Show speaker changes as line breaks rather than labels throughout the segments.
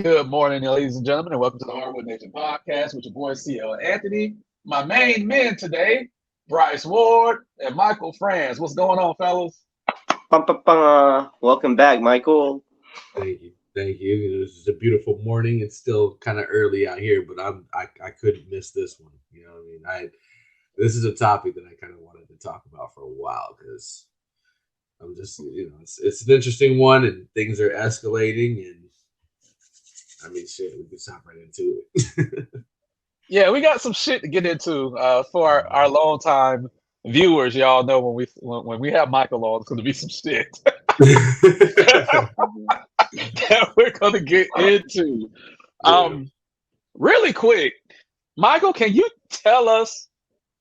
Good morning, ladies and gentlemen, and welcome to the Hardwood Nation podcast with your boy CL Anthony. My main men today, Bryce Ward and Michael Franz. What's going on, fellas?
Welcome back, Michael.
Thank you, thank you. This is a beautiful morning. It's still kind of early out here, but I couldn't miss this one. You know what I mean? This is a topic that I kind of wanted to talk about for a while because I'm just it's an interesting one and things are escalating and I mean shit. We can hop right into it.
Yeah, we got some shit to get into for our long time viewers. Y'all know when we have Michael on, it's going to be some shit that we're going to get into.
Yeah.
Really quick, Michael, can you tell us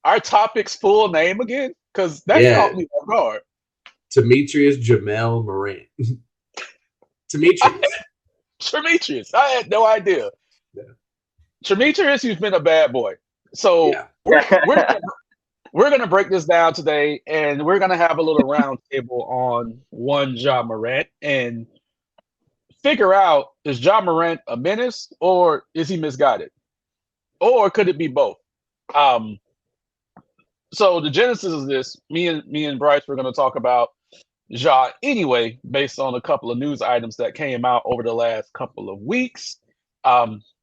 our topic's full name again? Because that
Yeah,
caught me off guard.
Demetrius Jamel Morant. Demetrius.
Demetrius, I had no idea.
Yeah.
Demetrius, you've been a bad boy. So
Yeah.
we're gonna break this down today, and we're gonna have a little round table on one Ja Morant and figure out, is Ja Morant a menace or is he misguided, or could it be both? Um, so the genesis of this, me and Bryce, we're gonna talk about Ja anyway, based on a couple of news items that came out over the last couple of weeks.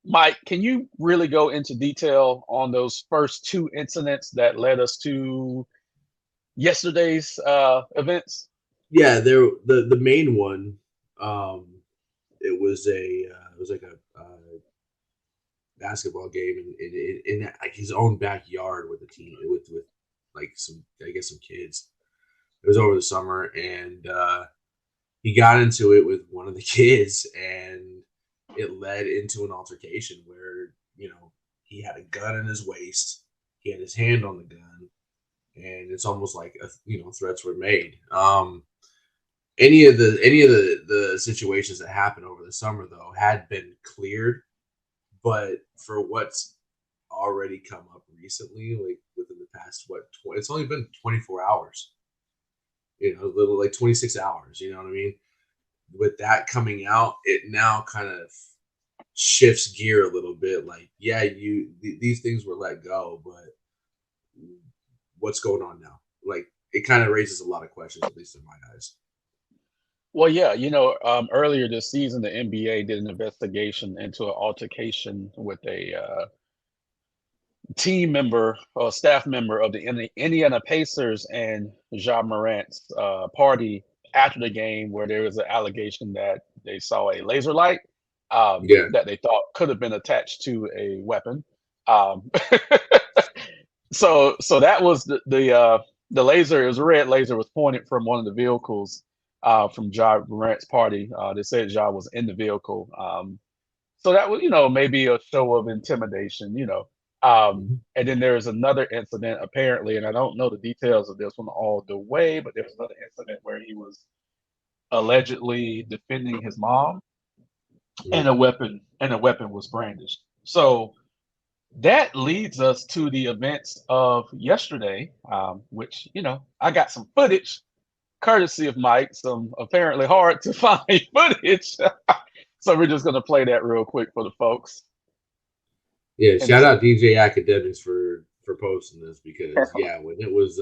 Mike, can you really go into detail on those first two incidents that led us to yesterday's events?
Yeah, the main one, um, it was like a basketball game in like his own backyard with the team with like some I guess some kids. It was over the summer, and he got into it with one of the kids, and it led into an altercation where he had a gun in his waist, he had his hand on the gun, and it's almost like threats were made. Any of the situations that happened over the summer though had been cleared, but for what's already come up recently, like within the past it's only been 24 hours, a little like 26 hours, you know what I mean? With that coming out, it now kind of shifts gear a little bit. Like, yeah, these things were let go, but what's going on now? Like, it kind of raises a lot of questions, at least in my eyes.
Well, yeah, earlier this season, the NBA did an investigation into an altercation with a team member or staff member of the Indiana Pacers and Ja Morant's party after the game, where there was an allegation that they saw a laser light
Yeah,
that they thought could have been attached to a weapon. Um, so that was the laser. It was a red laser, was pointed from one of the vehicles from Ja Morant's party. They said Ja was in the vehicle. So that was, maybe a show of intimidation. And then there's another incident apparently, and I don't know the details of this one all the way, but there was another incident where he was allegedly defending his mom, and a weapon was brandished. So that leads us to the events of yesterday, which I got some footage courtesy of Mike, some apparently hard to find footage. So we're just gonna play that real quick for the folks.
yeah.
And
Shout
it's
out DJ Academics for posting this because yeah, when it was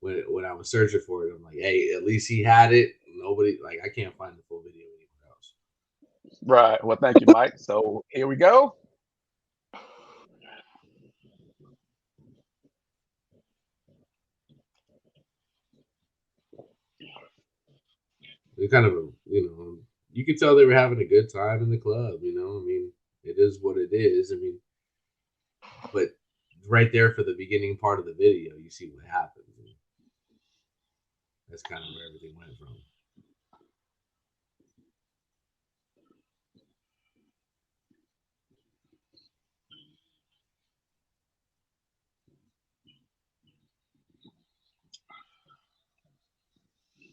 when I was searching for it, I'm like, hey, at least he had it. Nobody like I can't find the full video anywhere else.
right. Well, thank you, Mike. So here we go.
It kind of you could tell they were having a good time in the club. I mean, it is what it is. I mean, but right there for the beginning part of the video, you see what happens. And that's kind of where everything went from.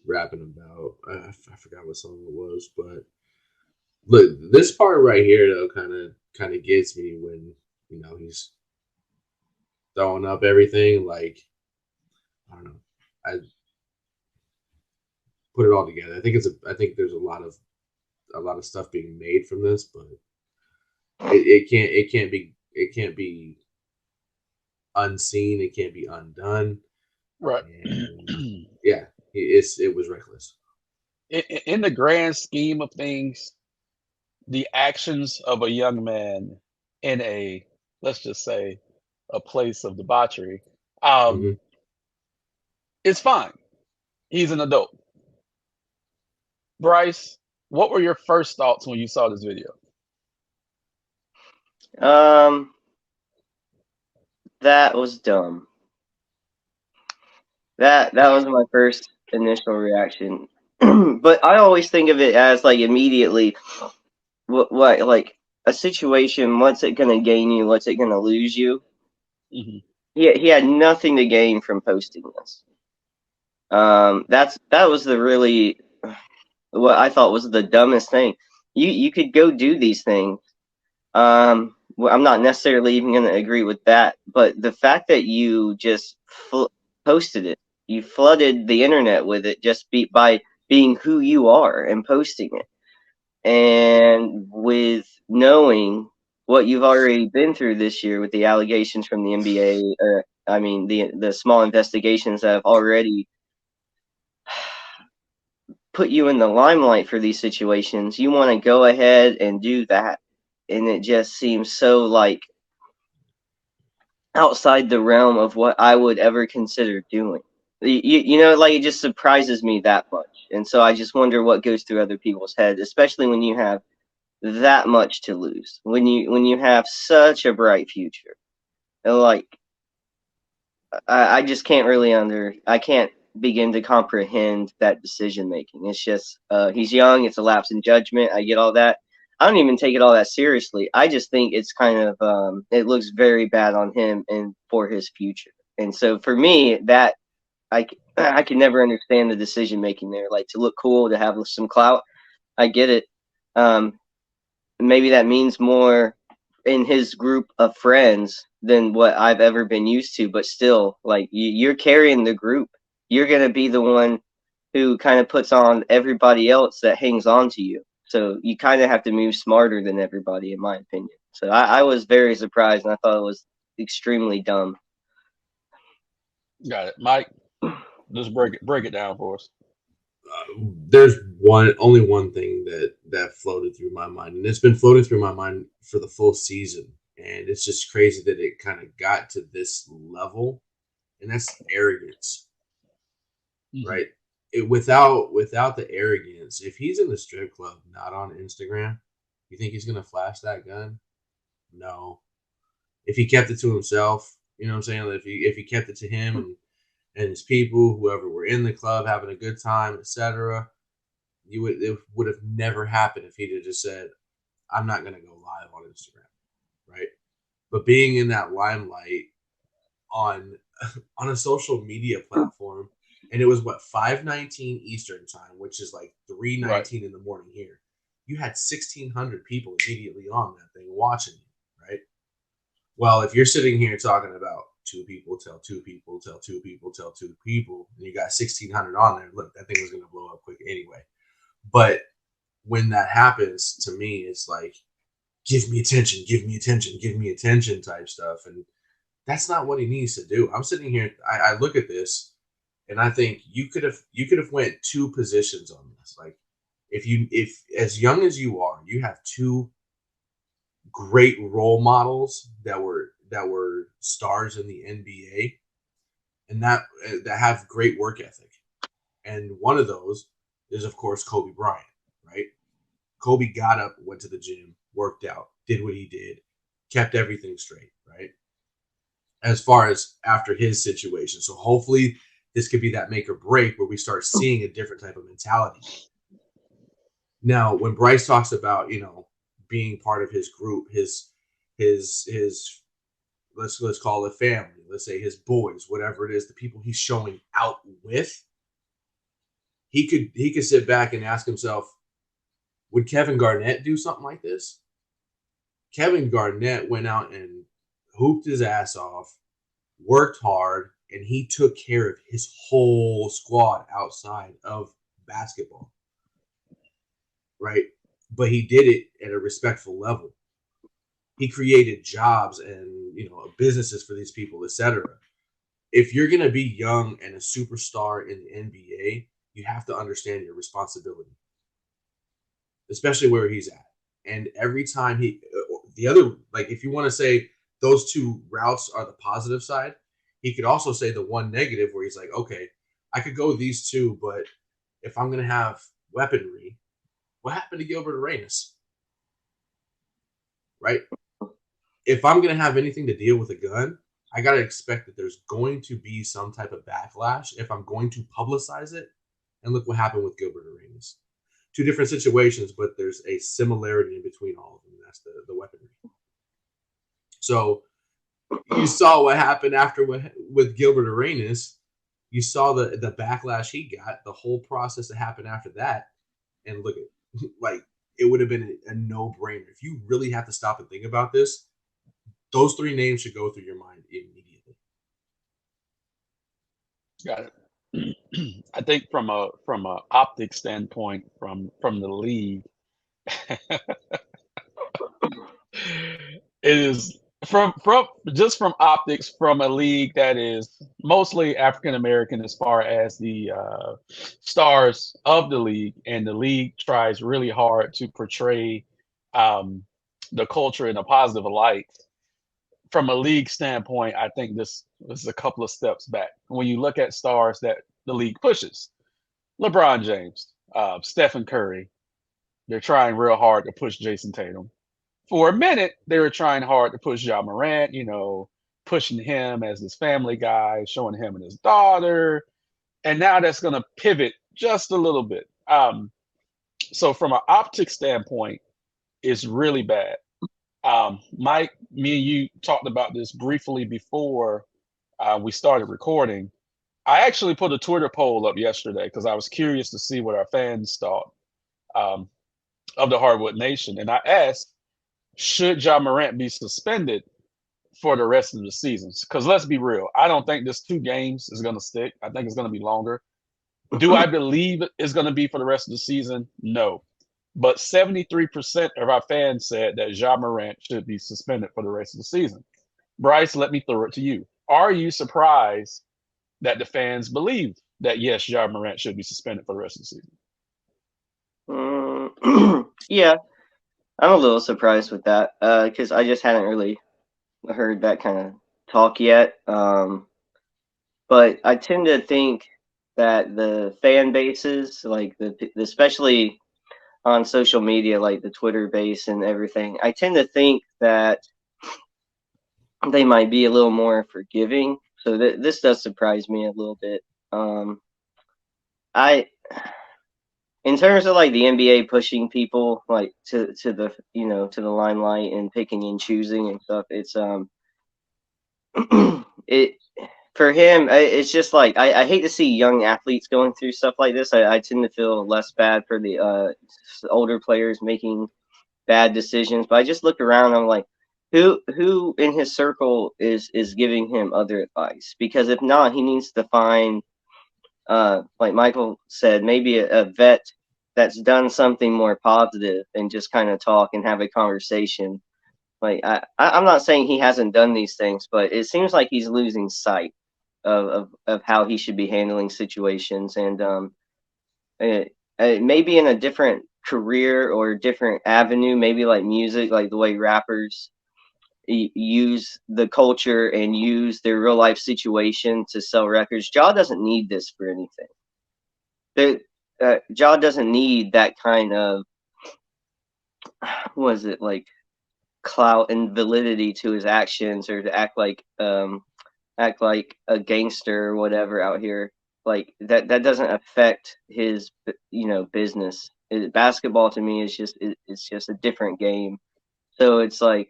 Rapping about I forgot what song it was, but look, this part right here though kind of gets me when he's throwing up everything. Like I don't know, I put it all together. I think there's a lot of a lot of stuff being made from this, but it can't be unseen. It can't be undone.
Right.
And yeah, it was reckless.
In the grand scheme of things, the actions of a young man in a, let's just say, a place of debauchery,
Hmm.
um, is fine. He's an adult. Bryce, what were your first thoughts when you saw this video?
Um, that was dumb. That was my first initial reaction. But I always think of it as like immediately what like a situation. What's it gonna gain you? What's it gonna lose you?
Mhm.
He had nothing to gain from posting this. That was the really what I thought was the dumbest thing. You could go do these things. Well, I'm not necessarily even going to agree with that, but the fact that you just posted it, you flooded the internet with it just by being who you are and posting it, and with knowing what you've already been through this year with the allegations from the NBA, or I mean the small investigations that have already put you in the limelight for these situations, you want to go ahead and do that. And it just seems so like outside the realm of what I would ever consider doing. You know, like it just surprises me that much. And so I just wonder what goes through other people's heads, especially when you have that much to lose, when you have such a bright future. And like I just can't really I can't begin to comprehend that decision making. It's just he's young, it's a lapse in judgment. I get all that. I don't even take it all that seriously. I just think it's kind of it looks very bad on him and for his future. And so for me, that I can never understand the decision making there. Like to look cool, to have some clout, I get it. Um, Maybe that means more in his group of friends than what I've ever been used to, but still, like you're carrying the group. You're gonna be the one who kind of puts on everybody else that hangs on to you. So you kind of have to move smarter than everybody, in my opinion. So I was very surprised, and I thought it was extremely dumb.
Got it. Mike, just break it down for us.
There's only one thing that floated through my mind, and it's been floating through my mind for the full season, and it's just crazy that it kind of got to this level, and that's arrogance,
Mhm.
right? Without the arrogance, if he's in the strip club, not on Instagram, you think he's gonna flash that gun? No. If he kept it to himself, you know what I'm saying? If he kept it to him and his people, whoever were in the club having a good time, etc., it would have never happened if he'd have just said, "I'm not gonna go live on Instagram," right? But being in that limelight on on a social media platform, and it was what 5:19 Eastern time, which is like three
Right.
nineteen in the morning here. You had 1,600 people immediately on that thing watching you, right? Well, if you're sitting here talking about two people tell two people tell two people tell two people, and you got 1,600 on there, look, that thing was going to blow up quick anyway. But when that happens to me, it's like, give me attention, give me attention, give me attention type stuff. And that's not what he needs to do. I'm sitting here, I look at this and I think you could have went two positions on this. Like if as young as you are, you have two great role models that were stars in the NBA and that have great work ethic. And one of those is of course Kobe Bryant, right? Kobe got up, went to the gym, worked out, did what he did, kept everything straight, right? As far as after his situation. So hopefully this could be that make or break where we start seeing a different type of mentality. Now, when Bryce talks about, being part of his group, his let's call it family, let's say his boys, whatever it is, the people he's showing out with, he could sit back and ask himself, would Kevin Garnett do something like this? Kevin Garnett went out and hooped his ass off, worked hard, and he took care of his whole squad outside of basketball, right? but he did it at a respectful level. He created jobs and businesses for these people, etc. If you're gonna be young and a superstar in the NBA, you have to understand your responsibility, especially where he's at. And every time the other, like, if you want to say those two routes are the positive side, he could also say the one negative where he's like, okay, I could go these two, but if I'm gonna have weaponry, what happened to Gilbert Arenas, right? If I'm gonna have anything to deal with a gun, I gotta expect that there's going to be some type of backlash if I'm going to publicize it. And look what happened with Gilbert Arenas. Two different situations, but there's a similarity in between all of them. And that's the weaponry. So you saw what happened after with Gilbert Arenas. You saw the backlash he got, the whole process that happened after that, and look at like it would have been a no-brainer. If you really have to stop and think about this, those three names should go through your mind immediately.
Got it. I think from a optic standpoint, from the league, it is from just from optics from a league that is mostly African American as far as the stars of the league, and the league tries really hard to portray um, the culture in a positive light. From a league standpoint, I think this is a couple of steps back. When you look at stars that the league pushes, LeBron James, Stephen Curry, they're trying real hard to push Jason Tatum. For a minute, they were trying hard to push Ja Morant, pushing him as this family guy, showing him and his daughter. And now that's going to pivot just a little bit. So from an optic standpoint, it's really bad. Mike, me and you talked about this briefly before we started recording. I actually put a Twitter poll up yesterday because I was curious to see what our fans thought um, of the Hardwood Nation. And I asked, should Ja Morant be suspended for the rest of the season? Because let's be real, I don't think this 2 games is going to stick. I think it's going to be longer. Do I believe it's going to be for the rest of the season? No. But 73% of our fans said that Ja Morant should be suspended for the rest of the season. Bryce, let me throw it to you. Are you surprised that the fans believe that, yes, Ja Morant should be suspended for the rest of the
season? Yeah, I'm a little surprised with that because I just hadn't really heard that kind of talk yet. But I tend to think that the fan bases, like especially on social media, like the Twitter base and everything, I tend to think that they might be a little more forgiving. So this does surprise me a little bit. In terms of like the NBA pushing people like to the to the limelight and picking and choosing and stuff, it's it for him, it's just like I hate to see young athletes going through stuff like this. I tend to feel less bad for the older players making bad decisions, but I just look around and I'm like, who in his circle is giving him other advice? Because if not, he needs to find, like Michael said, maybe a vet that's done something more positive and just kind of talk and have a conversation. Like I'm not saying he hasn't done these things, but it seems like he's losing sight of how he should be handling situations, and maybe in a different career or different avenue, maybe like music, like the way rappers use the culture and use their real life situation to sell records. Ja doesn't need this for anything. Ja doesn't need that kind of, what is it, like clout and validity to his actions, or to act like a gangster or whatever out here. Like that doesn't affect his business. Basketball to me is it's just a different game. So it's like,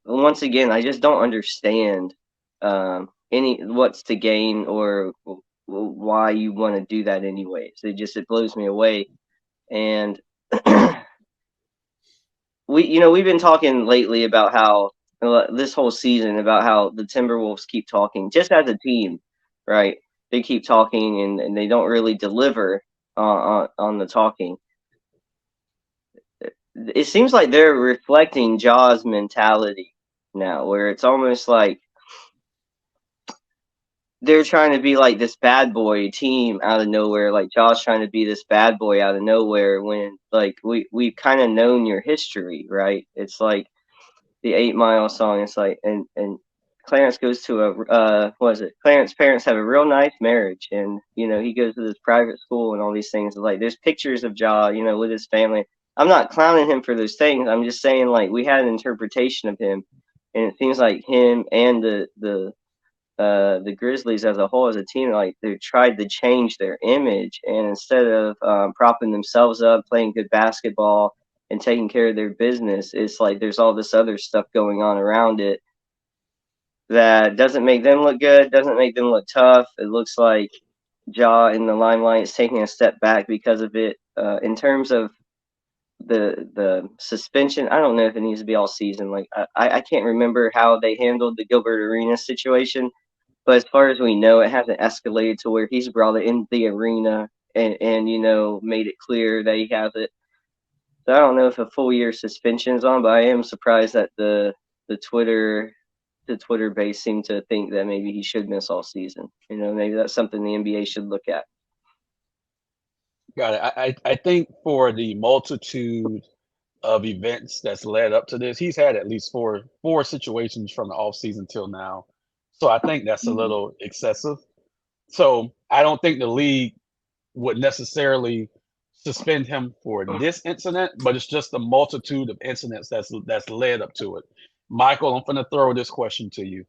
once again, I just don't understand what's to gain or why you want to do that anyways. It blows me away. And we've been talking lately about how this whole season about how the Timberwolves keep talking just as a team, right? They keep talking and they don't really deliver on the talking. it seems like they're reflecting Ja's mentality now, where it's almost like they're trying to be like this bad boy team out of nowhere. Like Ja's trying to be this bad boy out of nowhere when like we've kind of known your history, right? It's like the 8 Mile song. It's like and Clarence goes to a what is it? Clarence's parents have a real nice marriage, and he goes to this private school and all these things. Like there's pictures of Ja, with his family. I'm not clowning him for those things. I'm just saying like we had an interpretation of him, and it seems like him and the Grizzlies as a whole, as a team, like they tried to change their image, and instead of propping themselves up, playing good basketball, and taking care of their business, it's like there's all this other stuff going on around it that doesn't make them look good, doesn't make them look tough. It looks like Ja in the limelight is taking a step back because of it. In terms of the suspension, I don't know if it needs to be all season. Like I can't remember how they handled the Gilbert Arenas situation, but as far as we know, it hasn't escalated to where he's brought it in the arena and made it clear that he has it. So I don't know if a full year suspension is on, but I am surprised that the Twitter the Twitter base seemed to think that maybe he should miss all season. Maybe that's something the NBA should look at.
Got it. I think for the multitude of events that's led up to this, he's had at least four situations from the offseason till now. So I think that's a little excessive. So I don't think the league would necessarily suspend him for this incident, but it's just the multitude of incidents that's led up to it. Michael, I'm going to throw this question to you.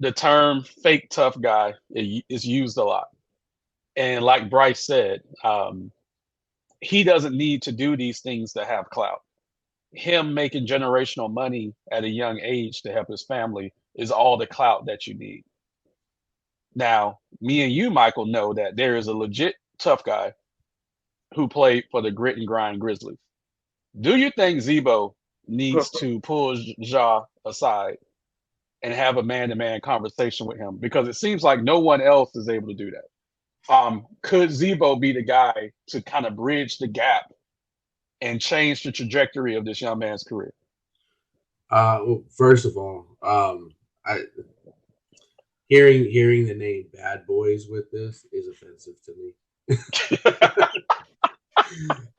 The term "fake tough guy" is used a lot, and like Bryce said, he doesn't need to do these things to have clout. Him making generational money at a young age to help his family is all the clout that you need. Now, me and you, Michael, know that there is a legit tough guy who played for the grit and grind Grizzlies. Do you think Zebo needs to pull Ja aside and have a man-to-man conversation with him? Because it seems like no one else is able to do that. Could Zebo be the guy to kind of bridge the gap and change the trajectory of this young man's career?
Well, first of all, I hearing the name Bad Boys with this is offensive to me.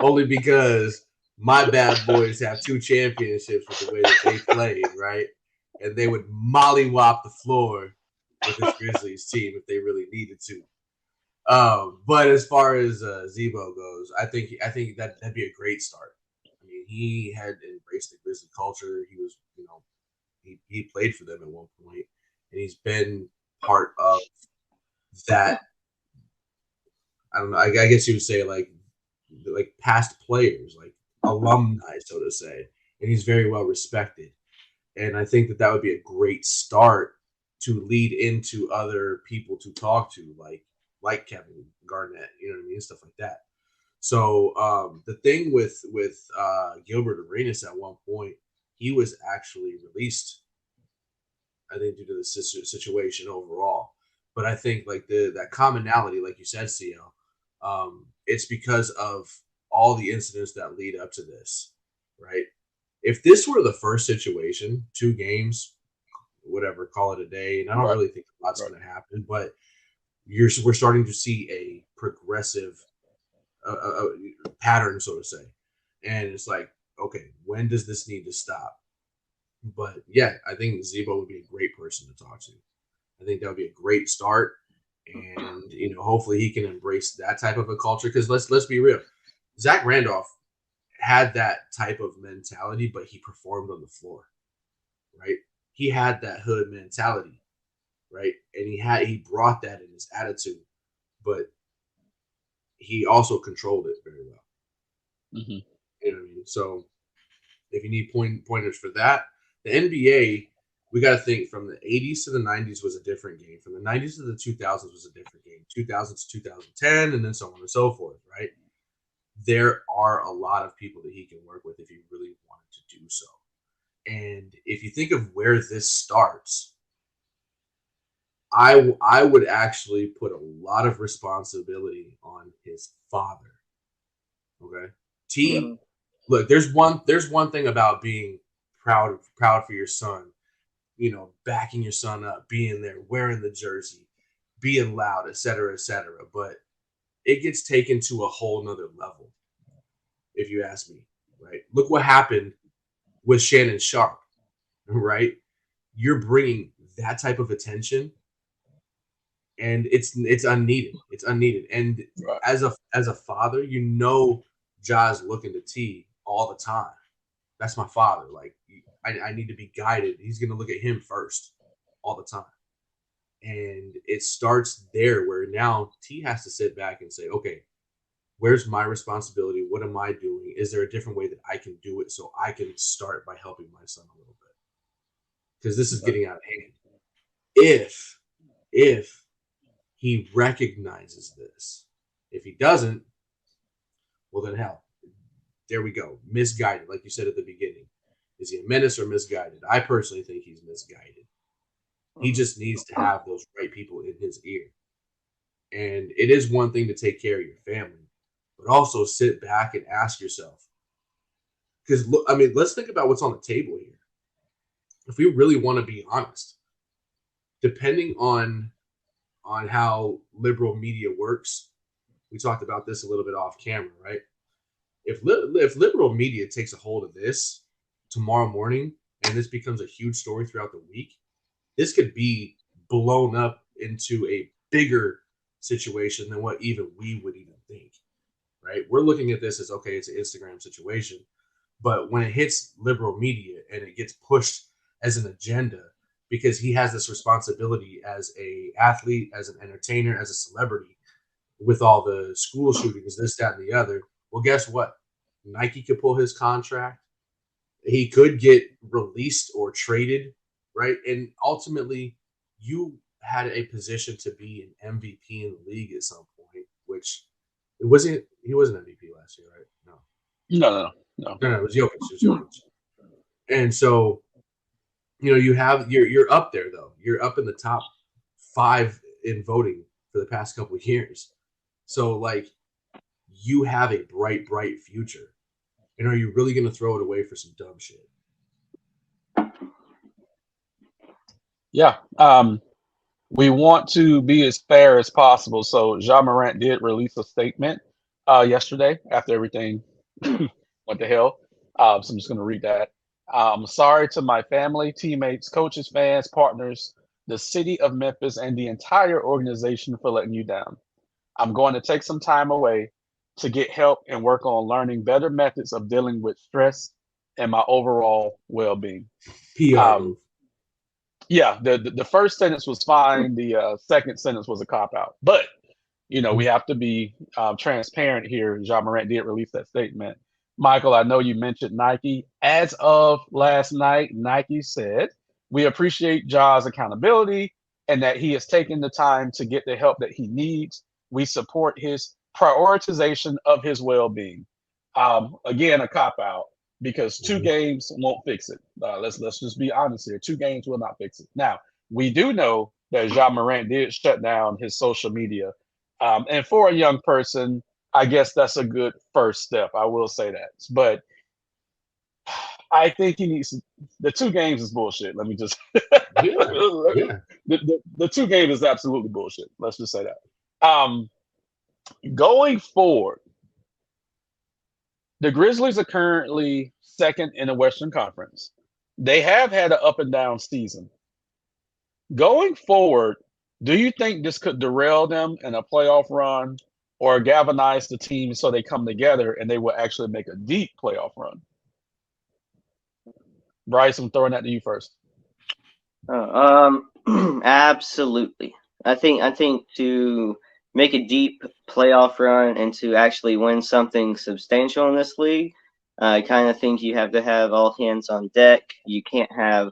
Only because my Bad Boys have 2 championships with the way that they played, right? And they would mollywop the floor with this Grizzlies team if they really needed to. But as far as Zebo goes, I think that'd be a great start. I mean, he had embraced the Grizzly culture. He was, he played for them at one point, and he's been part of that. I don't know. I guess you would say like past players, like alumni, so to say, and he's very well respected. And I think that would be a great start to lead into other people to talk to, like Kevin Garnett, you know what I mean, stuff like that. So the thing with Gilbert Arenas at one point, he was actually released, I think, due to the situation overall. But I think like that commonality, like you said, CL, it's because of all the incidents that lead up to this, right? If this were the first situation, 2 games, whatever, call it a day, and I don't
Right,
really think a lot's
right.
going to happen, but we're starting to see a progressive pattern, so to say, and it's like, okay, when does this need to stop? But yeah, I think Zebo would be a great person to talk to. I think that would be a great start, and hopefully he can embrace that type of a culture. Because let's be real, Zach Randolph had that type of mentality, but he performed on the floor, right? He had that hood mentality, right? And he brought that in his attitude, but he also controlled it very well.
Hmm.
You know what I mean? So if you need pointers for that, the NBA, we got to think from the 80s to the 90s was a different game. From the 90s to the 2000s was a different game. 2000s to 2010, and then so on and so forth, right? There are a lot of people that he can work with if he really wanted to do so. And if you think of where this starts, I would actually put a lot of responsibility on his father. Okay,
Yeah.
T look, there's one thing about being proud for your son, backing your son up, being there, wearing the jersey, being loud, etc., etc. But it gets taken to a whole nother level, if you ask me. Right? Look what happened with Shannon Sharp. Right? You're bringing that type of attention, and it's unneeded. It's unneeded. And
Right.
as a father, Ja's looking to T all the time. That's my father. Like I need to be guided. He's going to look at him first all the time. And it starts there where now T has to sit back and say, okay, where's my responsibility? What am I doing? Is there a different way that I can do it so I can start by helping my son a little bit? Because this is getting out of hand. If he recognizes this, if he doesn't, well then hell, there we go. Misguided, like you said at the beginning. Is he a menace or misguided? I personally think he's misguided. He just needs to have those right people in his ear. And it is one thing to take care of your family, but also sit back and ask yourself. Because, look, I mean, let's think about what's on the table here. If we really want to be honest, depending on how liberal media works, we talked about this a little bit off camera, right? If liberal media takes a hold of this tomorrow morning and this becomes a huge story throughout the week, this could be blown up into a bigger situation than what even we would even think, right? We're looking at this as, okay, it's an Instagram situation. But when it hits liberal media and it gets pushed as an agenda, because he has this responsibility as a athlete, as an entertainer, as a celebrity, with all the school shootings, this, that, and the other, well, guess what? Nike could pull his contract. He could get released or traded, right? And ultimately, you had a position to be an MVP in the league at some point, which he wasn't MVP last year, right? No. No, it was Jokic. It was Jokic. And so, you're up there though. You're up in the top 5 in voting for the past couple of years. So like, you have a bright future. And are you really going to throw it away for some dumb shit?
Yeah. We want to be as fair as possible. So Ja Morant did release a statement yesterday after everything went to hell. So I'm just going to read that. Sorry to my family, teammates, coaches, fans, partners, the city of Memphis, and the entire organization for letting you down. I'm going to take some time away to get help and work on learning better methods of dealing with stress and my overall well-being.
PR
Um,
move.
yeah, the first sentence was fine. The second sentence was a cop out. But we have to be transparent here. Ja Morant did release that statement. Michael, I know you mentioned Nike. As of last night, Nike said, we appreciate Ja's accountability and that he has taken the time to get the help that he needs. We support his prioritization of his well-being. Again, a cop out because 2 games won't fix it. Let's just be honest here. 2 games will not fix it. Now, we do know that Ja Morant did shut down his social media, and for a young person, I guess that's a good first step. I will say that, but I think he needs the 2 games is bullshit. Let me just
Yeah.
the 2 games is absolutely bullshit. Let's just say that. Going forward, the Grizzlies are currently second in the Western Conference. They have had an up and down season. Going forward, do you think this could derail them in a playoff run or galvanize the team so they come together and they will actually make a deep playoff run? Bryce, I'm throwing that to you first.
Absolutely. I think to make a deep playoff run and to actually win something substantial in this league, I kind of think you have to have all hands on deck. You can't have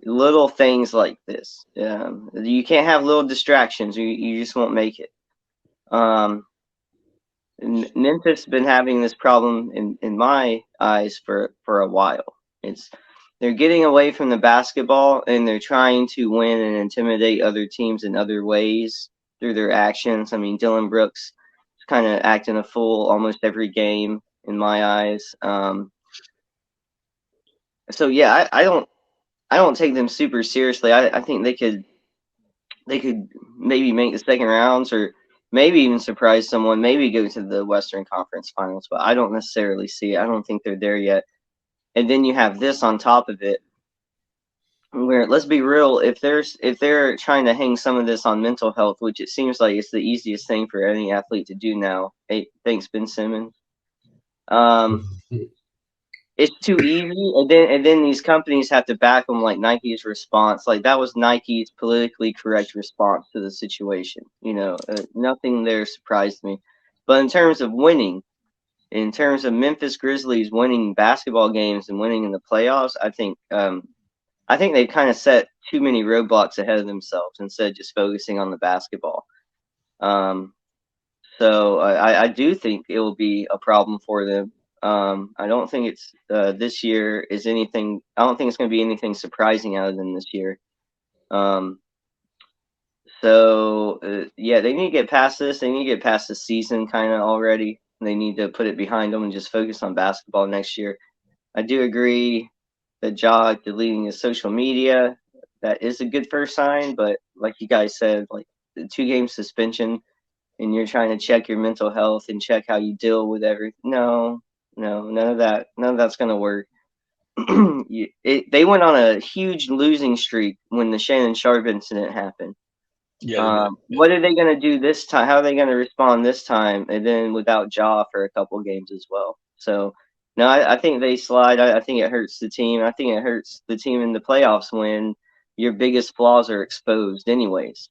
little things like this. You can't have little distractions. You just won't make it. Memphis has been having this problem in my eyes for a while. They're getting away from the basketball and they're trying to win and intimidate other teams in other ways through their actions. I mean, Dylan Brooks is kind of acting a fool almost every game. in my eyes. So yeah, I don't take them super seriously. I think they could maybe make the second rounds or maybe even surprise someone, maybe go to the Western Conference Finals, but I don't necessarily see it. I don't think they're there yet. And then you have this on top of it, where let's be real, if they're trying to hang some of this on mental health, which it seems like it's the easiest thing for any athlete to do now. Hey, thanks, Ben Simmons. Um, it's too easy, and then these companies have to back them, like Nike's response. Like that was Nike's politically correct response to the situation. Nothing there surprised me. But in terms of winning, in terms of Memphis Grizzlies winning basketball games and winning in the playoffs, I think they've kind of set too many roadblocks ahead of themselves instead of just focusing on the basketball. So I do think it will be a problem for them. I don't think it's this year is anything. I don't think it's going to be anything surprising out of them this year. Yeah, they need to get past this. They need to get past the season kind of already. They need to put it behind them and just focus on basketball next year. I do agree that Ja deleting his social media, that is a good first sign. But like you guys said, like the 2-game suspension, and you're trying to check your mental health and check how you deal with everything. No, none of that. None of that's gonna work. They went on a huge losing streak when the Shannon Sharp incident happened.
Yeah, they did.
What are they going to do this time? How are they going to respond this time? And then without Ja for a couple games as well. So, no, I think they slide. I think it hurts the team. I think it hurts the team in the playoffs when your biggest flaws are exposed, anyways.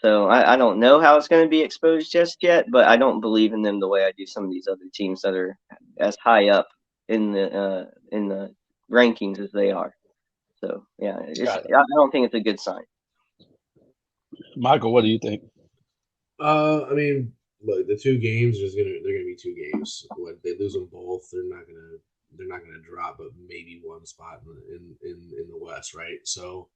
So I don't know how it's going to be exposed just yet, but I don't believe in them the way I do some of these other teams that are as high up in the rankings as they are. So yeah, I don't think it's a good sign.
Michael, what do you think?
I mean, look, the 2 games they're gonna be 2 games. When they lose them both, they're not gonna drop, but maybe one spot in the West, right? So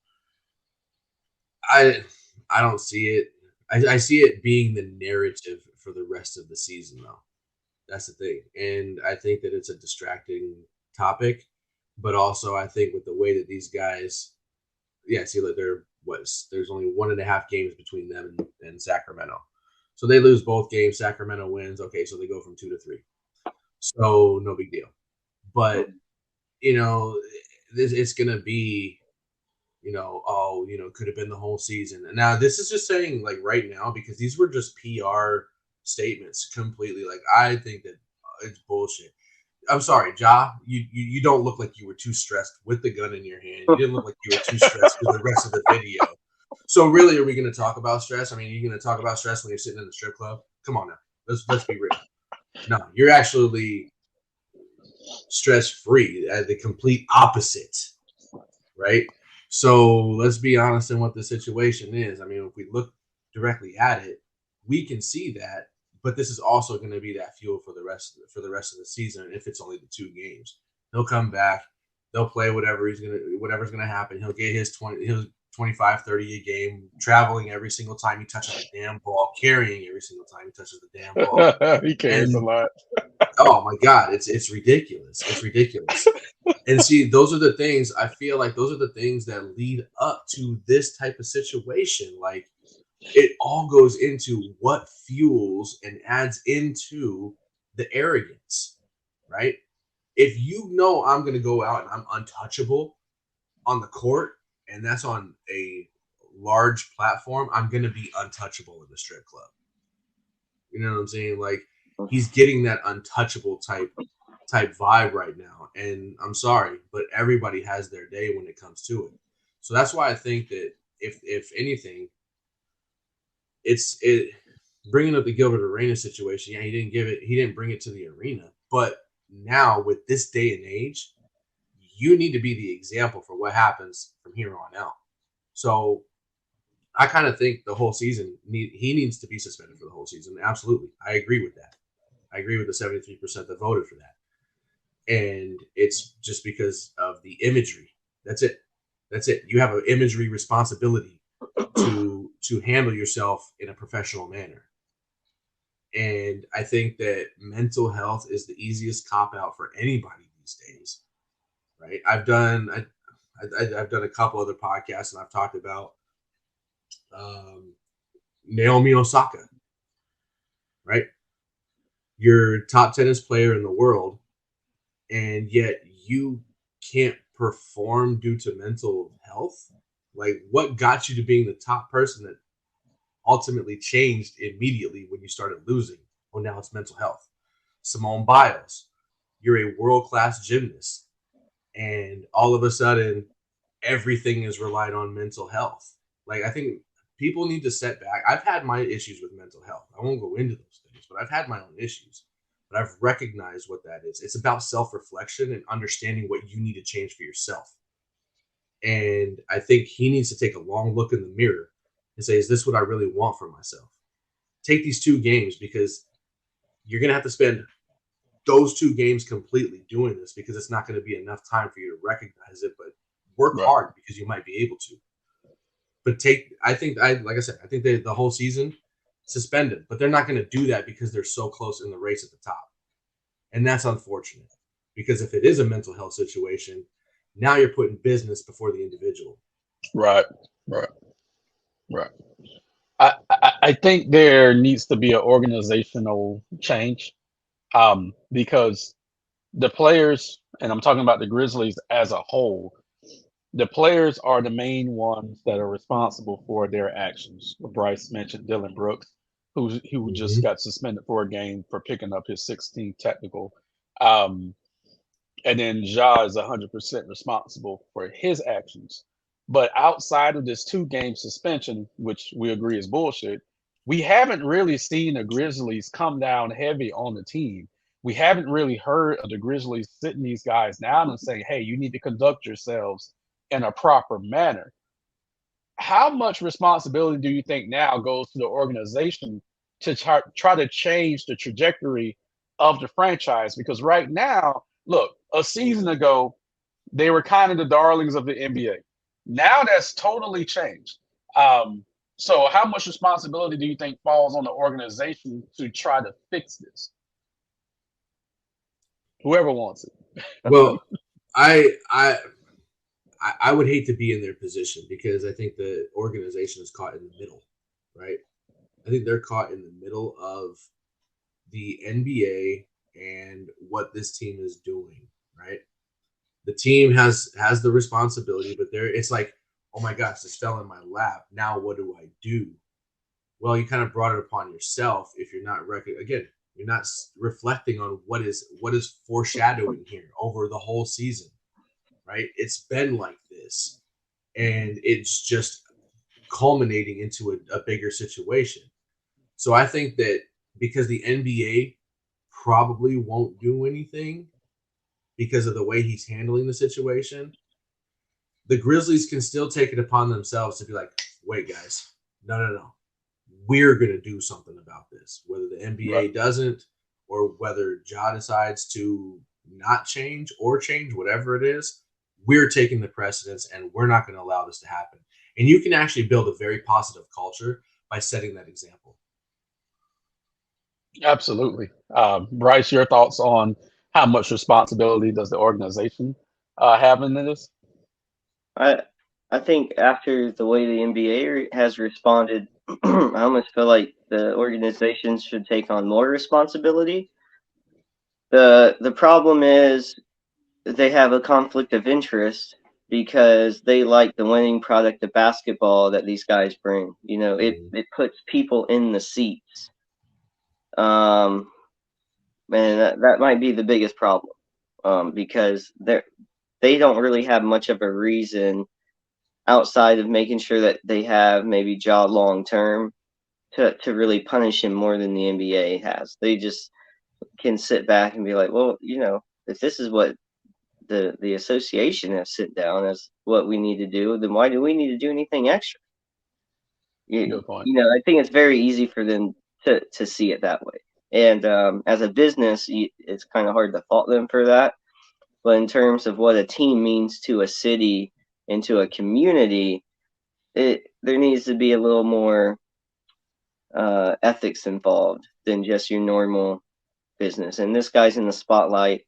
I I don't see it. I see it being the narrative for the rest of the season, though. That's the thing, and I think that it's a distracting topic, but also I think with the way that these guys, yeah, see, like there's only 1.5 games between them and Sacramento, so they lose both games. Sacramento wins. Okay, so they go from 2 to 3, so no big deal. But you know, it's gonna be could have been the whole season. And now this is just saying like right now because these were just PR statements completely. Like I think that it's bullshit. I'm sorry, Ja. You don't look like you were too stressed with the gun in your hand. You didn't look like you were too stressed with the rest of the video. So really, are we going to talk about stress? I mean, are you going to talk about stress when you're sitting in the strip club? Come on now, let's be real. No, you're actually stress free. The complete opposite, right? So let's be honest in what the situation is. I mean, if we look directly at it, we can see that. But this is also going to be that fuel for the rest of the season. If it's only the 2 games, he'll come back. They'll play whatever's going to happen. He'll get his 25, 30 a game, traveling every single time he touches the damn ball, carrying every single time he touches the damn ball.
He cares a lot.
Oh my God, it's ridiculous. It's ridiculous. And see, those are the things I feel like those are the things that lead up to this type of situation. Like it all goes into what fuels and adds into the arrogance, right? If you know I'm going to go out and I'm untouchable on the court, and that's on a large platform, I'm going to be untouchable in the strip club. You know what I'm saying? Like he's getting that untouchable type vibe right now. And I'm sorry, but everybody has their day when it comes to it. So that's why I think that if anything, it bringing up the Gilbert Arenas situation. Yeah, he didn't bring it to the arena. But now with this day and age, you need to be the example for what happens from here on out. So I kind of think the whole season he needs to be suspended for the whole season. Absolutely. I agree with that. I agree with the 73% that voted for that. And it's just because of the imagery. That's it. You have an imagery responsibility to handle yourself in a professional manner. And I think that mental health is the easiest cop out for anybody these days, right? I've done a couple other podcasts and I've talked about um, Naomi Osaka, right? You're top tennis player in the world, and yet you can't perform due to mental health. Like, what got you to being the top person that ultimately changed immediately when you started losing? Oh, now it's mental health. Simone Biles, you're a world class gymnast, and all of a sudden, everything is relied on mental health. Like, I think people need to set back. I've had my issues with mental health. I won't go into those things, but I've had my own issues. But I've recognized what that is. It's about self reflection and understanding what you need to change for yourself. And I think he needs to take a long look in the mirror and say, is this what I really want for myself? Take these 2 games, because you're going to have to spend those 2 games completely doing this, because it's not going to be enough time for you to recognize it. But work
Right.
hard, because you might be able to. But like I said, I think the whole season suspended, but they're not going to do that because they're so close in the race at the top. And that's unfortunate, because if it is a mental health situation, now you're putting business before the individual.
Right. Right. Right. I think there needs to be an organizational change, because the players, and I'm talking about the Grizzlies as a whole, the players are the main ones that are responsible for their actions. Bryce mentioned Dylan Brooks, who just
Mm-hmm.
got suspended for a game for picking up his 16th technical. Um, and then Ja is 100% responsible for his actions. But outside of this 2 game suspension, which we agree is bullshit, we haven't really seen the Grizzlies come down heavy on the team. We haven't really heard of the Grizzlies sitting these guys down and saying, hey, you need to conduct yourselves in a proper manner. How much responsibility do you think now goes to the organization to try to change the trajectory of the franchise? Because right now, look, a season ago, they were kind of the darlings of the NBA. Now that's totally changed. Um, so, how much responsibility do you think falls on the organization to try to fix this? Whoever wants it.
Well, I I I would hate to be in their position, because I think the organization is caught in the middle, right? I think they're caught in the middle of the NBA and what this team is doing, right? The team has the responsibility, but it's like, oh my gosh, this fell in my lap. Now what do I do? Well, you kind of brought it upon yourself if you're not again, you're not reflecting on what is foreshadowing here over the whole season, right? It's been like this, and it's just culminating into a bigger situation. So I think that because the NBA probably won't do anything because of the way he's handling the situation, the Grizzlies can still take it upon themselves to be like, wait, guys, no, no, no. We're going to do something about this. Whether the
Right.
NBA doesn't, or whether Ja decides to not change or change, whatever it is, we're taking the precedence, and we're not going to allow this to happen. And you can actually build a very positive culture by setting that example.
Absolutely. Bryce, your thoughts on how much responsibility does the organization have in this?
I I think after the way the NBA has responded, I almost feel like the organizations should take on more responsibility. The problem is they have a conflict of interest because they like the winning product of basketball that these guys bring. You know,
Mm-hmm.
it puts people in the seats. Um, and that might be the biggest problem. Because they don't really have much of a reason outside of making sure that they have maybe Ja long term to really punish him more than the NBA has. They just can sit back and be like, well, you know, if this is what the association has sit down as what we need to do, then why do we need to do anything extra?
Good point.
You know, I think it's very easy for them to see it that way. And as a business, it's kind of hard to fault them for that. But in terms of what a team means to a city and to a community, there needs to be a little more ethics involved than just your normal business. And this guy's in the spotlight.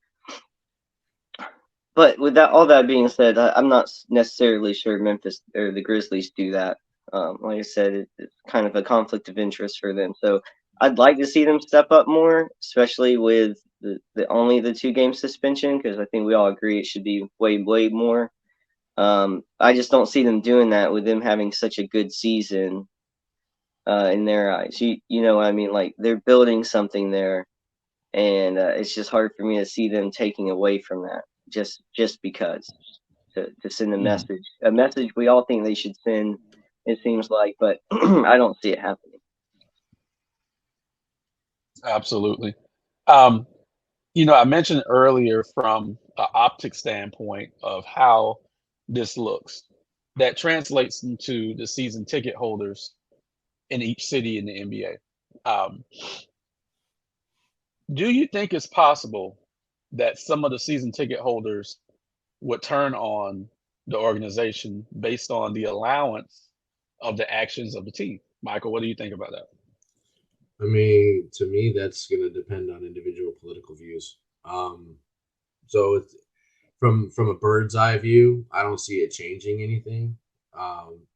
But with that, all that being said, I'm not necessarily sure Memphis or the Grizzlies do that. Like I said, it's kind of a conflict of interest for them. So I'd like to see them step up more, especially with the only the 2 game suspension, because I think we all agree it should be way more. I just don't see them doing that with them having such a good season in their eyes. You know what I mean? Like they're building something there, and it's just hard for me to see them taking away from that just because to send a message we all think they should send. It seems like, but I don't see it happening.
Absolutely. Um, I mentioned earlier from an optic standpoint of how this looks. That translates into the season ticket holders in each city in the NBA. Um, do you think it's possible that some of the season ticket holders would turn on the organization based on the allowance of the actions of the team? Michael, what do you think about that?
I mean, to me, that's going to depend on individual political views. So from a bird's eye view, I don't see it changing anything,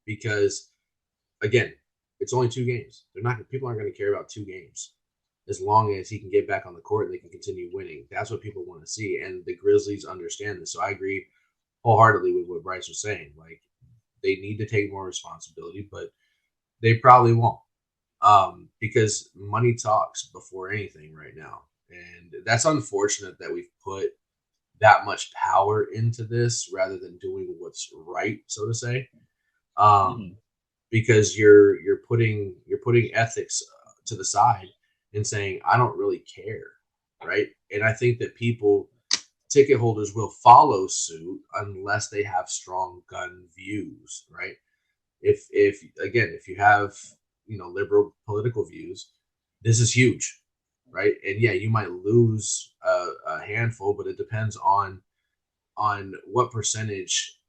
because again, it's only 2 games. They're not People aren't going to care about 2 games as long as he can get back on the court and they can continue winning. That's what people want to see, and the Grizzlies understand this. So I agree wholeheartedly with what Bryce was saying. Like they need to take more responsibility, but they probably won't, because money talks before anything right now, and that's unfortunate that we've put that much power into this rather than doing what's right, so to say. Um,
Mhm.
because you're putting ethics to the side and saying I don't really care, right? And I think that ticket holders will follow suit unless they have strong gun views, right? If you have liberal political views, this is huge, right? And yeah, you might lose a handful, but it depends on what percentage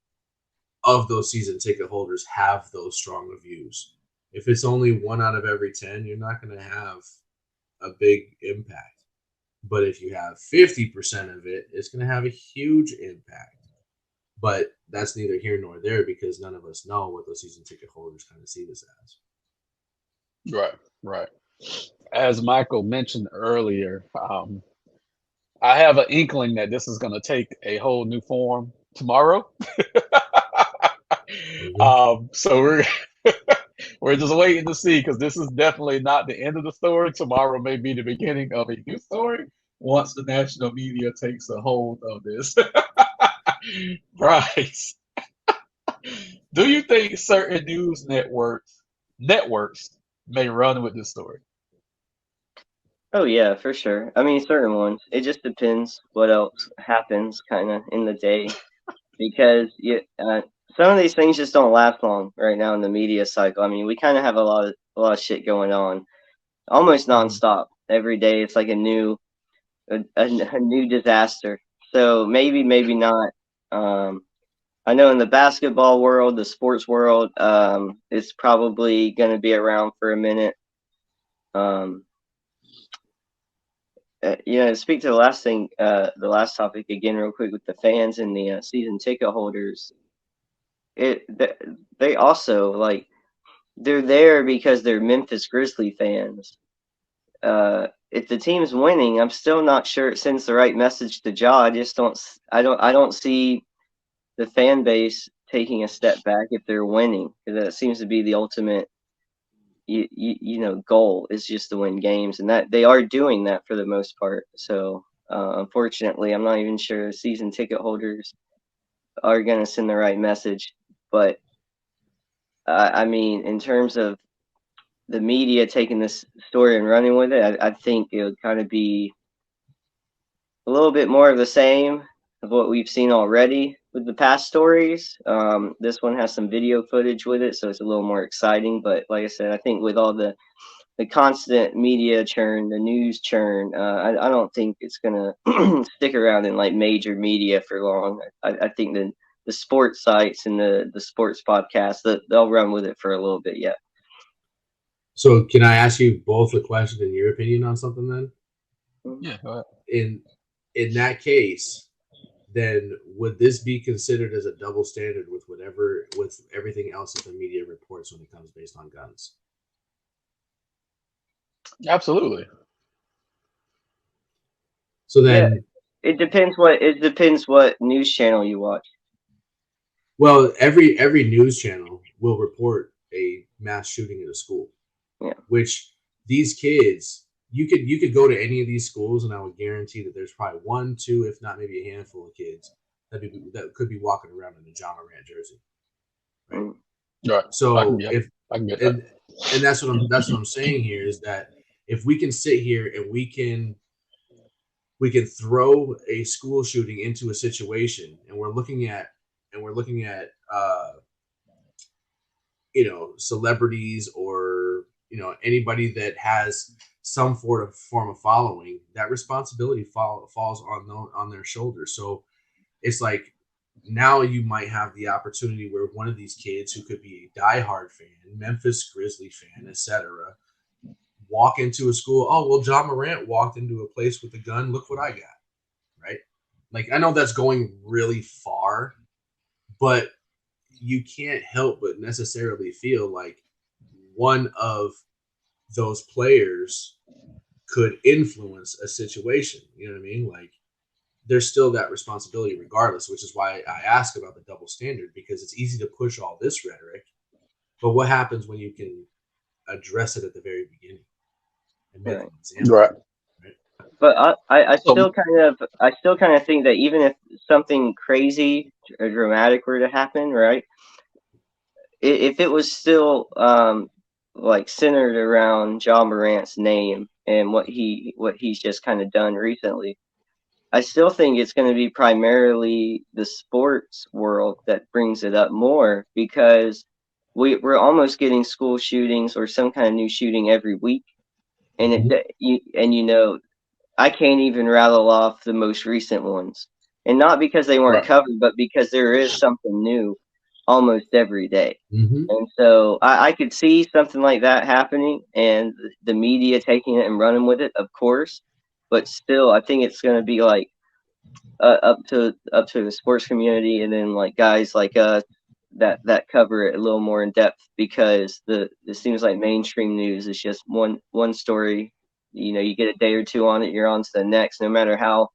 of those season ticket holders have those strong reviews. If it's only 1 out of every 10, you're not going to have a big impact. But if you have 50% of it, it's going to have a huge impact. But that's neither here nor there because none of us know what those season ticket holders kind of see this as.
Right, right. As Michael mentioned earlier, I have an inkling that this is going to take a whole new form tomorrow.
Mm-hmm.
So we're just waiting to see because this is definitely not the end of the story. Tomorrow may be the beginning of a new story once the national media takes a hold of this. Bryce, do you think certain news networks may run with this story?
Oh yeah, for sure. I mean, certain ones. It just depends what else happens, kind of in the day, because some of these things just don't last long right now in the media cycle. I mean, we kind of have a lot of shit going on, almost
Mhm.
nonstop. Every day, it's like a new disaster. So maybe not. Um, I know in the basketball world, the sports world, it's probably going to be around for a minute. Um, to speak to the last topic again, real quick with the fans and the season ticket holders. They also like they're there because they're Memphis Grizzly fans. If the team's winning, I'm still not sure it sends the right message to Ja. I don't see the fan base taking a step back if they're winning, because that seems to be the ultimate goal is just to win games, and that they are doing that for the most part. So unfortunately, I'm not even sure season ticket holders are going to send the right message. But I mean, in terms of the media taking this story and running with it, I think it would kind of be a little bit more of the same of what we've seen already with the past stories. This one has some video footage with it, so it's a little more exciting. But like I said, I think with all the constant media churn, the news churn, I don't think it's gonna stick around in like major media for long. I think the sports sites and the sports podcasts that they'll run with it for a little bit yet.
So can I ask you both a question in your opinion on something then?
Mhm.
Yeah, go ahead.
In in that case, then would this be considered as a double standard with whatever with everything else that the media reports when it comes based on guns?
Absolutely.
So
Yeah,
then,
it depends what news channel you watch.
well, every news channel will report a mass shooting at a school,
Yeah.
which these kids you could go to any of these schools and I would guarantee that there's probably one, two, if not maybe a handful of kids that could be walking around in a John Morant jersey, right?
Mm.
Right.
So
Yeah,
if
I can get that.
and and that's what I'm saying here is that if we can sit here and we can throw a school shooting into a situation and we're looking at celebrities or anybody that has some form of following, that responsibility falls on their shoulders. So it's like now you might have the opportunity where one of these kids who could be a diehard fan, Memphis Grizzly fan, etc., walk into a school. Oh well, John Morant walked into a place with a gun. Look what I got, right? Like I know that's going really far, but you can't help but necessarily feel like one of those players could influence a situation. You know what I mean? Like there's still that responsibility regardless, which is why I ask about the double standard because it's easy to push all this rhetoric, but what happens when you can address it at the very beginning and make
Right.
an example,
Right.
right?
But
So
I still kind of think that even if something crazy or dramatic were to happen, right? If it was still like centered around John Morant's name and what he's just kind of done recently, I still think it's going to be primarily the sports world that brings it up more because we're almost getting school shootings or some kind of new shooting every week, and
Mm-hmm.
I can't even rattle off the most recent ones, and not because they weren't
right.
covered, but because there is something new almost every day.
Mm-hmm.
And so I could see something like that happening and the media taking it and running with it, of course. But still, I think it's going to be like up to the sports community, and then like guys like us that cover it a little more in depth because the it seems like mainstream news is just one story. You get a day or two on it, you're on to the next, no matter how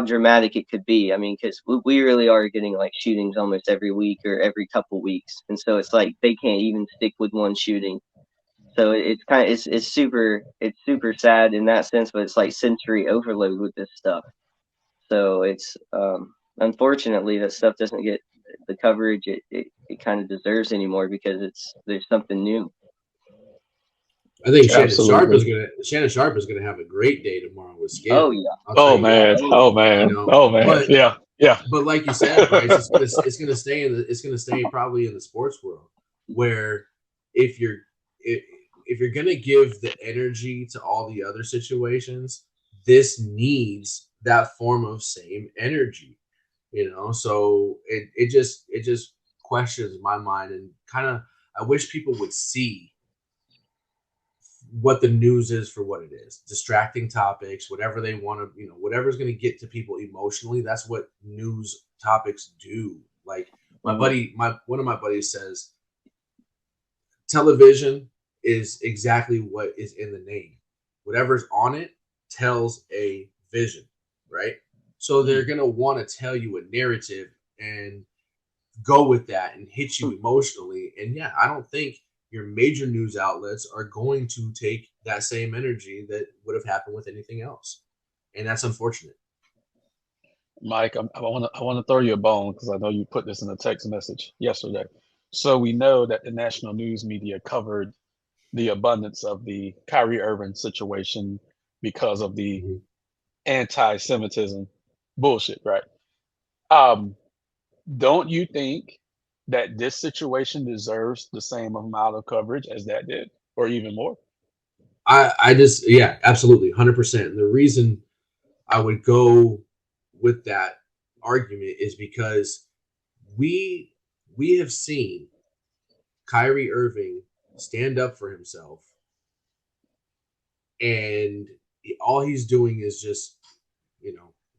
dramatic it could be. I mean, because we really are getting like shootings almost every week or every couple weeks, and so it's like they can't even stick with one shooting. So it's kind of it's super sad in that sense, but it's like sensory overload with this stuff. So it's unfortunately that stuff doesn't get the coverage it kind of deserves anymore because there's something new.
I think
Absolutely.
Shannon Sharp is gonna have a great day tomorrow with
Oh
Skip.
yeah,
I'll tell
Oh
you that.
man.
oh
Oh
yeah,
You
man.
know,
Oh man.
but
Yeah. Yeah.
but like you said, Bryce, it's gonna stay probably in the sports world where if you're if you're gonna give the energy to all the other situations, this needs that form of same energy. So it just questions my mind and kind of I wish people would see what the news is for what it is, distracting topics, whatever they want to, whatever's going to get to people emotionally. That's what news topics do. Like my
mhm,
buddy, my one of my buddies says, television is exactly what is in the name. Whatever's on it tells a vision, right? So they're
Mm.
going to want to tell you a narrative and go with that and hit you emotionally. And yeah, I don't think your major news outlets are going to take that same energy that would have happened with anything else. And that's unfortunate.
Mike, I want to throw you a bone because I know you put this in a text message yesterday. So we know that the national news media covered the abundance of the Kyrie Irving situation because of the
Mhm.
anti-Semitism bullshit, right? Um, don't you think that this situation deserves the same amount of coverage as that did, or even more?
I just, yeah, absolutely, 100%. And the reason I would go with that argument is because we we have seen Kyrie Irving stand up for himself, and all he's doing is just,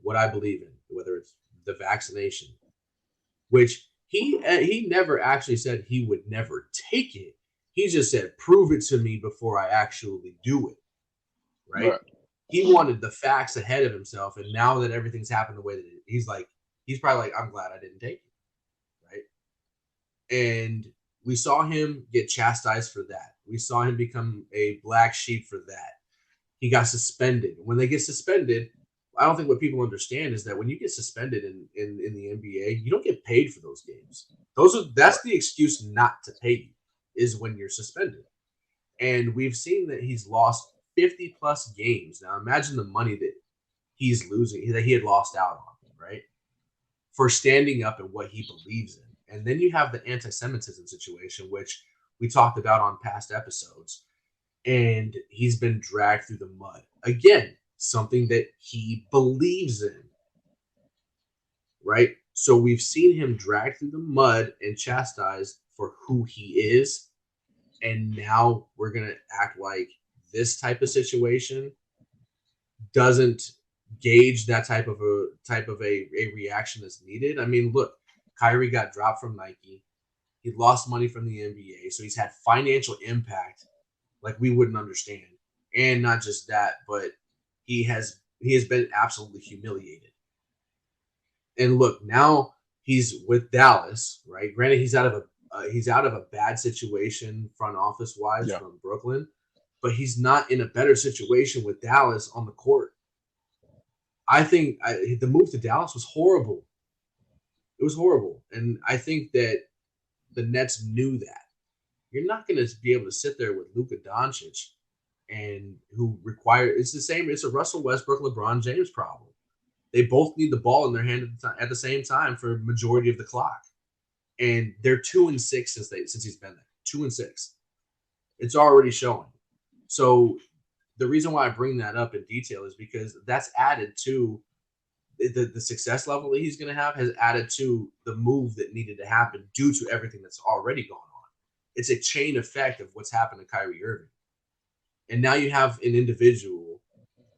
what I believe in, whether it's the vaccination, which he never actually said he would never take it. He just said, "Prove it to me before I actually do it." Right?
Right.
He wanted the facts ahead of himself, and now that everything's happened the way that he's probably like, "I'm glad I didn't take it." Right? And we saw him get chastised for that. We saw him become a black sheep for that. He got suspended. When they get suspended, I don't think what people understand is that when you get suspended in the NBA, you don't get paid for those games. That's the excuse not to pay you, is when you're suspended. And we've seen that he's lost 50 plus games. Now imagine the money that he's losing, that he had lost out on, right? For standing up and what he believes in. And then you have the anti-Semitism situation, which we talked about on past episodes. And he's been dragged through the mud. Again, something that he believes in, right? So we've seen him dragged through the mud and chastised for who he is. And now we're going to act like this type of situation doesn't gauge that type of a reaction that's needed. I mean, look, Kyrie got dropped from Nike. He lost money from the NBA. So he's had financial impact like we wouldn't understand. And not just that, but he has been absolutely humiliated. And look, now he's with Dallas, right? Granted, he's out of a bad situation front office wise
Yeah.
from Brooklyn, but he's not in a better situation with Dallas on the court. I think the move to Dallas was horrible. It was horrible, and I think that the Nets knew that. You're not going to be able to sit there with Luka Doncic and it's the same. It's a Russell Westbrook, LeBron James problem. They both need the ball in their hand at the same time for a majority of the clock. And they're 2-6 since he's been there. 2-6. It's already showing. So the reason why I bring that up in detail is because that's added to the success level that he's going to have, has added to the move that needed to happen due to everything that's already gone on. It's a chain effect of what's happened to Kyrie Irving. And now you have an individual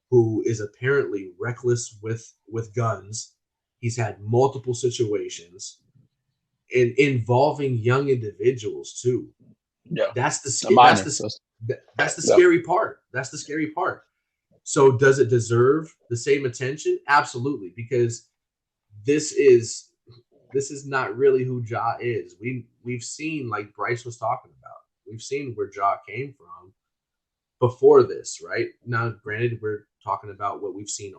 who is apparently reckless with guns. He's had multiple situations and involving young individuals too.
Yeah.
That's the
Yeah.
scary part. That's the scary part. So does it deserve the same attention? Absolutely, because this is not really who Ja is. We've seen, like Bryce was talking about, we've seen where Ja came from before this, right? Now, granted, we're talking about what we've seen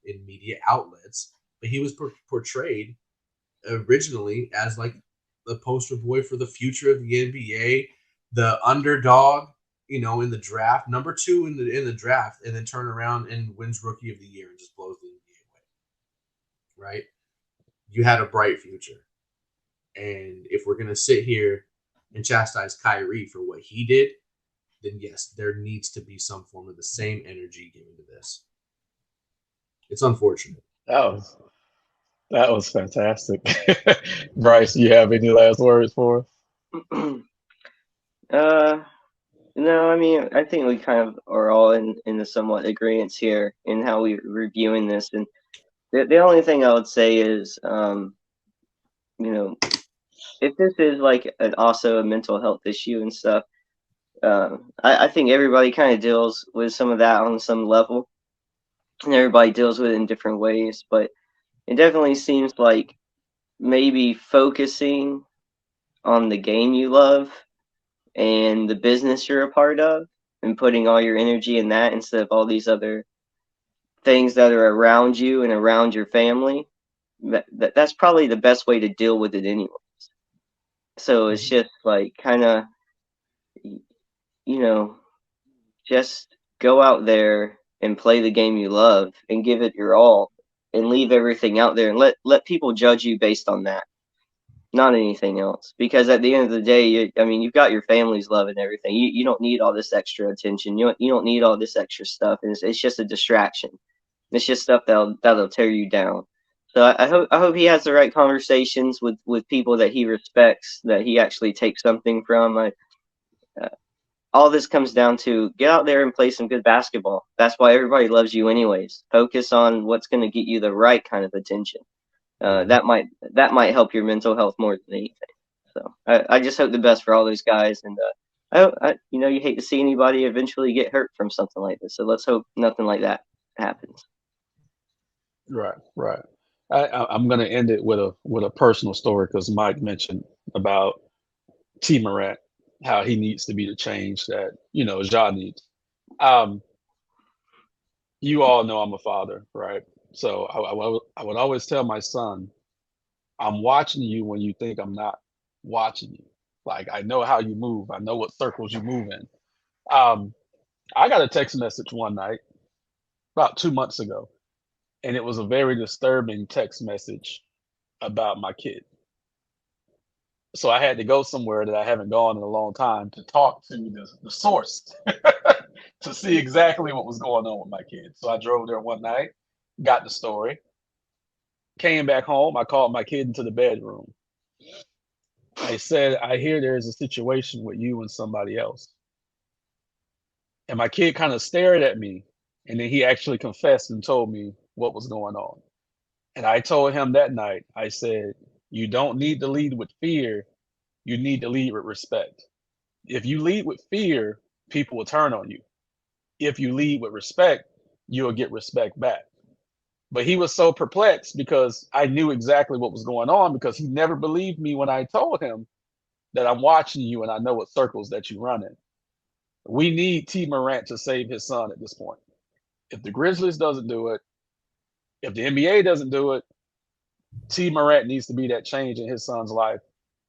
in media outlets, but he was portrayed originally as like the poster boy for the future of the NBA, the underdog, in the draft, number 2 in the draft, and then turn around and wins Rookie of the Year and just blows the NBA away. Right? You had a bright future. And if we're gonna sit here and chastise Kyrie for what he did, then yes, there needs to be some form of the same energy given to this. It's unfortunate.
That was fantastic. Bryce, you have any last words for us?
No, I mean, I think we kind of are all in the somewhat agreement here in how we're reviewing this. And the only thing I would say is, if this is like also a mental health issue and stuff, I think everybody kind of deals with some of that on some level, and everybody deals with it in different ways. But it definitely seems like maybe focusing on the game you love and the business you're a part of and putting all your energy in that instead of all these other things that are around you and around your family, that's probably the best way to deal with it anyway. So it's just like kind of, just go out there and play the game you love and give it your all and leave everything out there and let people judge you based on that, not anything else. Because at the end of the day, you've got your family's love and everything. You don't need all this extra attention. You don't need all this extra stuff. And it's just a distraction. It's just stuff that'll tear you down. So I hope he has the right conversations with people that he respects, that he actually takes something from. all this comes down to get out there and play some good basketball. That's why everybody loves you anyways. Focus on what's going to get you the right kind of attention. That might help your mental health more than anything. So I just hope the best for all those guys, and you hate to see anybody eventually get hurt from something like this. So let's hope nothing like that happens.
Right, right. I'm going to end it with a personal story because Mike mentioned about T. Morant, how he needs to be the change that Ja needs. Um, you all know I'm a father, right? So I would always tell my son, I'm watching you when you think I'm not watching you. Like I know how you move. I know what circles you move in. Um, I got a text message one night about 2 months ago, and it was a very disturbing text message about my kid. So I had to go somewhere that I haven't gone in a long time to talk to the source to see exactly what was going on with my kid. So I drove there one night, got the story, came back home. I called my kid into the bedroom. I said, I hear there's a situation with you and somebody else. And my kid kind of stared at me, and then he actually confessed and told me what was going on. And I told him that night, I said, you don't need to lead with fear. You need to lead with respect. If you lead with fear, people will turn on you. If you lead with respect, you'll get respect back. But he was so perplexed because I knew exactly what was going on because he never believed me when I told him that I'm watching you and I know what circles that you run in. We need T. Morant to save his son at this point. If the Grizzlies doesn't do it, if the NBA doesn't do it, T. Morant needs to be that change in his son's life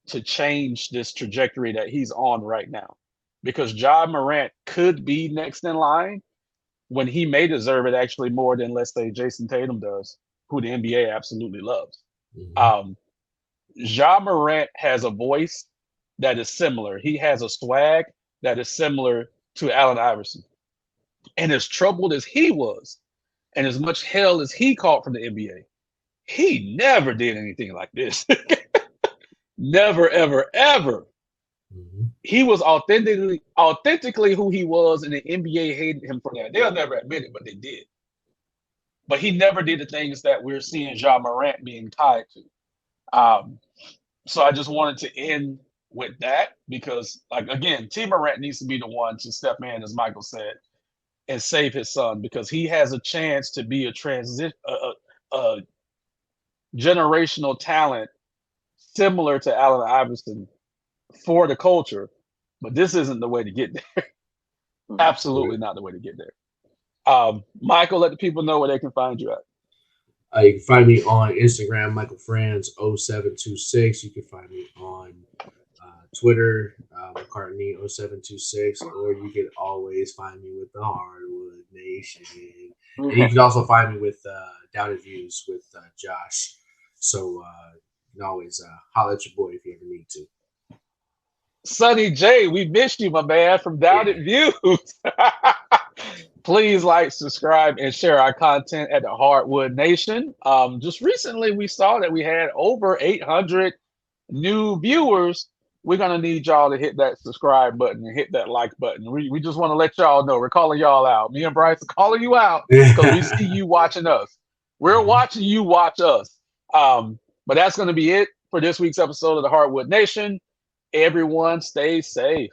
to change this trajectory that he's on right now. Because Ja Morant could be next in line when he may deserve it actually more than, let's say, Jason Tatum does, who the NBA absolutely loves.
Mm-hmm.
Ja Morant has a voice that is similar. He has a swag that is similar to Allen Iverson. And as troubled as he was, and as much hell as he caught from the NBA, he never did anything like this. Never, ever, ever.
Mm-hmm.
He was authentically who he was, and the NBA hated him for that. They'll never admit it, but they did. But he never did the things that we're seeing Ja Morant being tied to. So I just wanted to end with that because, like again, T. Morant needs to be the one to step in, as Michael said, and save his son because he has a chance to be a generational talent similar to Allen Iverson for the culture. But this isn't the way to get there. Absolutely not the way to get there. Michael, let the people know where they can find you at.
You can find me on Instagram, Michael Franz 0726. You can find me on Twitter, McCartney 0726, or you can always find me with the Hardwood Nation. And you can also find me with Doubted Views with Josh. So you can always holler at your boy if you ever need to.
Sonny J, we missed you, my man, from Doubted Views. Please like, subscribe, and share our content at the Hardwood Nation. Just recently, we saw that we had over 800 new viewers. We're going to need y'all to hit that subscribe button and hit that like button. We just want to let y'all know we're calling y'all out. Me and Bryce are calling you out because we see you watching us. We're watching you watch us. But that's going to be it for this week's episode of the Hardwood Nation. Everyone stay safe.